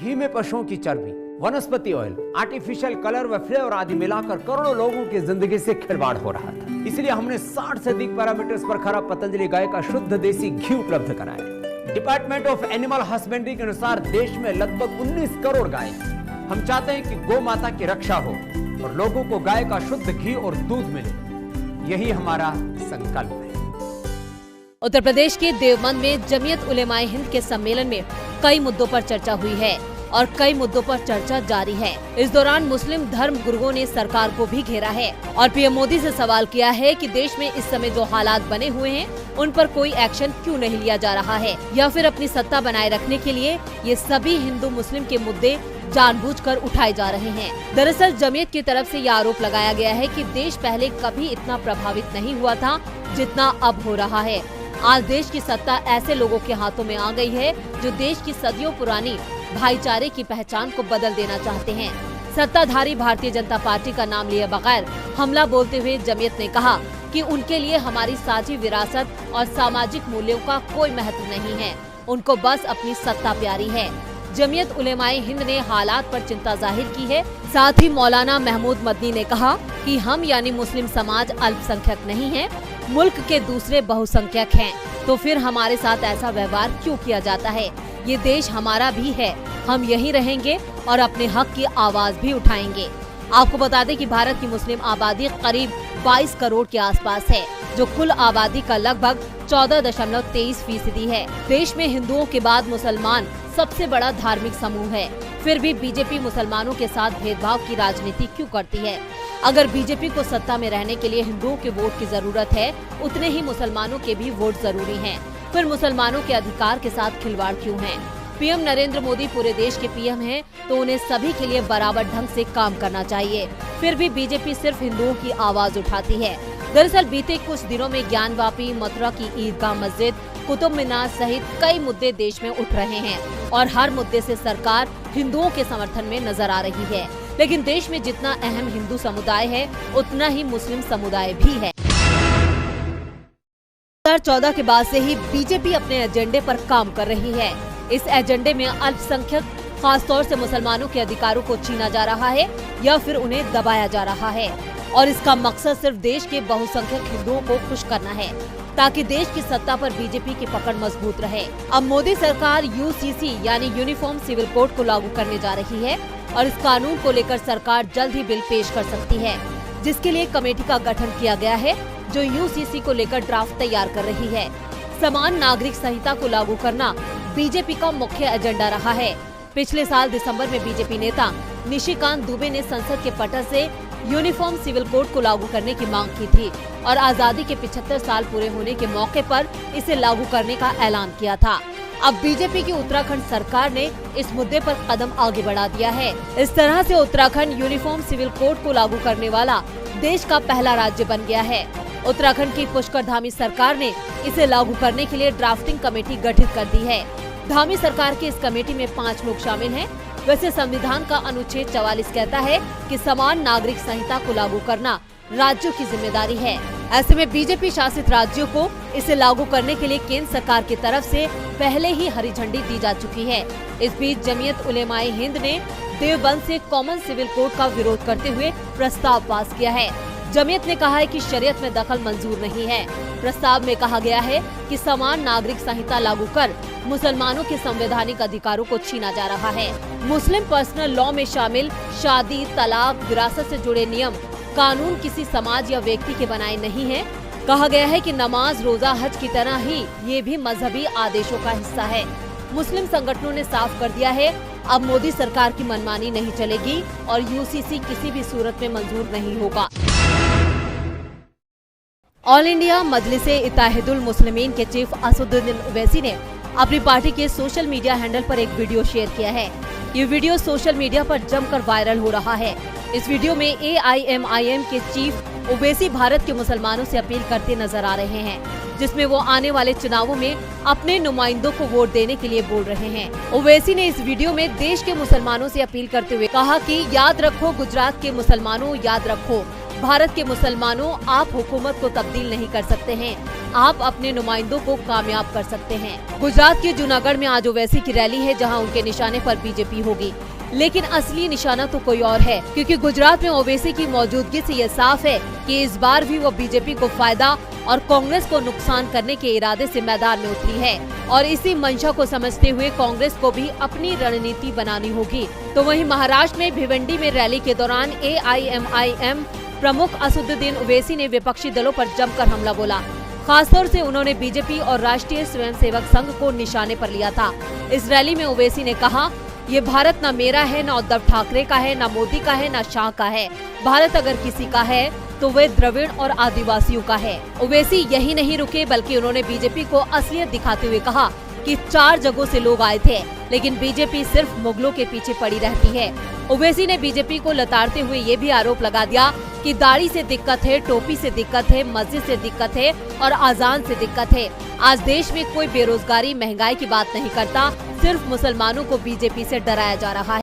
घी में पशुओं की चर्बी, वनस्पति ऑयल, आर्टिफिशियल कलर व फ्लेवर आदि मिलाकर करोड़ों लोगों की जिंदगी से खिलवाड़ हो रहा था। इसलिए हमने 60 से अधिक पैरामीटर्स पर खरा पतंजलि गाय का शुद्ध देसी घी उपलब्ध कराया। डिपार्टमेंट ऑफ एनिमल हस्बेंड्री के अनुसार देश में लगभग 19 करोड़ गाय हैं। हम चाहते हैं कि गौ माता की रक्षा हो और लोगों को गाय का शुद्ध घी और दूध मिले। यही हमारा संकल्प है। उत्तर प्रदेश के देवबंद में जमीयत उलेमाए हिंद के सम्मेलन में कई मुद्दों पर चर्चा हुई है और कई मुद्दों पर चर्चा जारी है। इस दौरान मुस्लिम धर्म गुरुओं ने सरकार को भी घेरा है और पीएम मोदी से सवाल किया है कि देश में इस समय जो हालात बने हुए हैं उन पर कोई एक्शन क्यों नहीं लिया जा रहा है, या फिर अपनी सत्ता बनाए रखने के लिए ये सभी हिंदू मुस्लिम के मुद्दे जानबूझकर उठाए जा रहे हैं। दरअसल जमीयत की तरफ से यह आरोप लगाया गया है कि देश पहले कभी इतना प्रभावित नहीं हुआ था जितना अब हो रहा है। आज देश की सत्ता ऐसे लोगों के हाथों में आ गई है जो देश की सदियों पुरानी भाईचारे की पहचान को बदल देना चाहते हैं। सत्ताधारी भारतीय जनता पार्टी का नाम लिए बगैर हमला बोलते हुए जमीयत ने कहा कि उनके लिए हमारी साझी विरासत और सामाजिक मूल्यों का कोई महत्व नहीं है, उनको बस अपनी सत्ता प्यारी है। जमीयत उलेमाए हिंद ने हालात पर चिंता जाहिर की है। साथ ही मौलाना महमूद मदनी ने कहा कि हम यानी मुस्लिम समाज अल्पसंख्यक नहीं है, मुल्क के दूसरे बहुसंख्यक हैं, तो फिर हमारे साथ ऐसा व्यवहार क्यों किया जाता है। ये देश हमारा भी है, हम यहीं रहेंगे और अपने हक की आवाज भी उठाएंगे। आपको बता दें कि भारत की मुस्लिम आबादी करीब 22 करोड़ के आसपास है, जो कुल आबादी का लगभग 14.23% है। देश में हिंदुओं के बाद मुसलमान सबसे बड़ा धार्मिक समूह है, फिर भी बीजेपी मुसलमानों के साथ भेदभाव की राजनीति क्यों करती है। अगर बीजेपी को सत्ता में रहने के लिए हिंदुओं के वोट की जरूरत है, उतने ही मुसलमानों के भी वोट जरूरी हैं। फिर मुसलमानों के अधिकार के साथ खिलवाड़ क्यों है। पीएम नरेंद्र मोदी पूरे देश के पीएम हैं, तो उन्हें सभी के लिए बराबर ढंग से काम करना चाहिए। फिर भी बीजेपी सिर्फ हिंदुओं की आवाज उठाती है। दरअसल बीते कुछ दिनों में ज्ञानवापी, मथुरा की ईदगाह मस्जिद, कुतुब मीनार सहित कई मुद्दे देश में उठ रहे हैं और हर मुद्दे से सरकार हिंदुओं के समर्थन में नजर आ रही है। लेकिन देश में जितना अहम हिंदू समुदाय है, उतना ही मुस्लिम समुदाय भी है। 2014 के बाद से ही बीजेपी अपने एजेंडे पर काम कर रही है। इस एजेंडे में अल्पसंख्यक, खासतौर से मुसलमानों के अधिकारों को छीना जा रहा है या फिर उन्हें दबाया जा रहा है, और इसका मकसद सिर्फ देश के बहुसंख्यक हिंदुओं को खुश करना है ताकि देश की सत्ता पर बीजेपी की पकड़ मजबूत रहे। अब मोदी सरकार यूसीसी यानी यूनिफॉर्म सिविल कोड को लागू करने जा रही है और इस कानून को लेकर सरकार जल्द ही बिल पेश कर सकती है, जिसके लिए कमेटी का गठन किया गया है जो यूसीसी को लेकर ड्राफ्ट तैयार कर रही है। समान नागरिक संहिता को लागू करना बीजेपी का मुख्य एजेंडा रहा है। पिछले साल दिसंबर में बीजेपी नेता निशिकांत दुबे ने संसद के पटल से यूनिफॉर्म सिविल कोड को लागू करने की मांग की थी और आजादी के 75 साल पूरे होने के मौके पर इसे लागू करने का ऐलान किया था। अब बीजेपी की उत्तराखंड सरकार ने इस मुद्दे पर कदम आगे बढ़ा दिया है। इस तरह से उत्तराखंड यूनिफॉर्म सिविल कोड को लागू करने वाला देश का पहला राज्य बन गया है। उत्तराखंड की पुष्कर धामी सरकार ने इसे लागू करने के लिए ड्राफ्टिंग कमेटी गठित कर दी है। धामी सरकार की इस कमेटी में 5 लोग शामिल हैं। वैसे संविधान का अनुच्छेद 44 कहता है कि समान नागरिक संहिता को लागू करना राज्यों की जिम्मेदारी है। ऐसे में बीजेपी शासित राज्यों को इसे लागू करने के लिए केंद्र सरकार की तरफ से पहले ही हरी झंडी दी जा चुकी है। इस बीच जमीयत उलेमाए हिंद ने देवबंद से कॉमन सिविल कोड का विरोध करते हुए प्रस्ताव पास किया है। जमीयत ने कहा है कि शरीयत में दखल मंजूर नहीं है। प्रस्ताव में कहा गया है कि समान नागरिक संहिता लागू कर मुसलमानों के संवैधानिक अधिकारों को छीना जा रहा है। मुस्लिम पर्सनल लॉ में शामिल शादी, तलाक, विरासत से जुड़े नियम कानून किसी समाज या व्यक्ति के बनाए नहीं है। कहा गया है कि नमाज, रोजा, हज की तरह ही ये भी मजहबी आदेशों का हिस्सा है। मुस्लिम संगठनों ने साफ कर दिया है, अब मोदी सरकार की मनमानी नहीं चलेगी और यूसीसी किसी भी सूरत में मंजूर नहीं होगा। ऑल इंडिया मजलिसे इत्तेहादुल मुस्लिमीन के चीफ असदुद्दीन ओवैसी ने अपनी पार्टी के सोशल मीडिया हैंडल पर एक वीडियो शेयर किया है। ये वीडियो सोशल मीडिया पर जमकर वायरल हो रहा है। इस वीडियो में AIMIM के चीफ ओवैसी भारत के मुसलमानों से अपील करते नजर आ रहे हैं, जिसमें वो आने वाले चुनावों में अपने नुमाइंदों को वोट देने के लिए बोल रहे हैं। ओवैसी ने इस वीडियो में देश के मुसलमानों से अपील करते हुए कहा कि याद रखो गुजरात के मुसलमानों, याद रखो भारत के मुसलमानों, आप हुकूमत को तब्दील नहीं कर सकते हैं, आप अपने नुमाइंदों को कामयाब कर सकते हैं। गुजरात के जूनागढ़ में आज ओवैसी की रैली है, जहां उनके निशाने पर बीजेपी होगी, लेकिन असली निशाना तो कोई और है, क्योंकि गुजरात में ओवैसी की मौजूदगी से ये साफ है कि इस बार भी वो बीजेपी को फायदा और कांग्रेस को नुकसान करने के इरादे से मैदान में उतरी है और इसी मंशा को समझते हुए कांग्रेस को भी अपनी रणनीति बनानी होगी। तो वहीं महाराष्ट्र में भिवंडी में रैली के दौरान AIMIM प्रमुख असदुद्दीन ओवैसी ने विपक्षी दलों पर जमकर हमला बोला। खासतौर से उन्होंने बीजेपी और राष्ट्रीय स्वयंसेवक संघ को निशाने पर लिया था। इस रैली में ओवैसी ने कहा, ये भारत न मेरा है, न उद्धव ठाकरे का है, न मोदी का है, न शाह का है। भारत अगर किसी का है तो वे द्रविड़ और आदिवासियों का है। ओवैसी यही नहीं रुके, बल्कि उन्होंने बीजेपी को असलियत दिखाते हुए कहा कि 4 जगहों से लोग आए थे, लेकिन बीजेपी सिर्फ मुगलों के पीछे पड़ी रहती है। ओवैसी ने बीजेपी को लताड़ते हुए ये भी आरोप लगा दिया कि दाढ़ी से दिक्कत है, टोपी से दिक्कत है, मस्जिद से दिक्कत है और अजान से दिक्कत है। आज देश में कोई बेरोजगारी, महंगाई की बात नहीं करता, सिर्फ मुसलमानों को बीजेपी से डराया जा रहा है।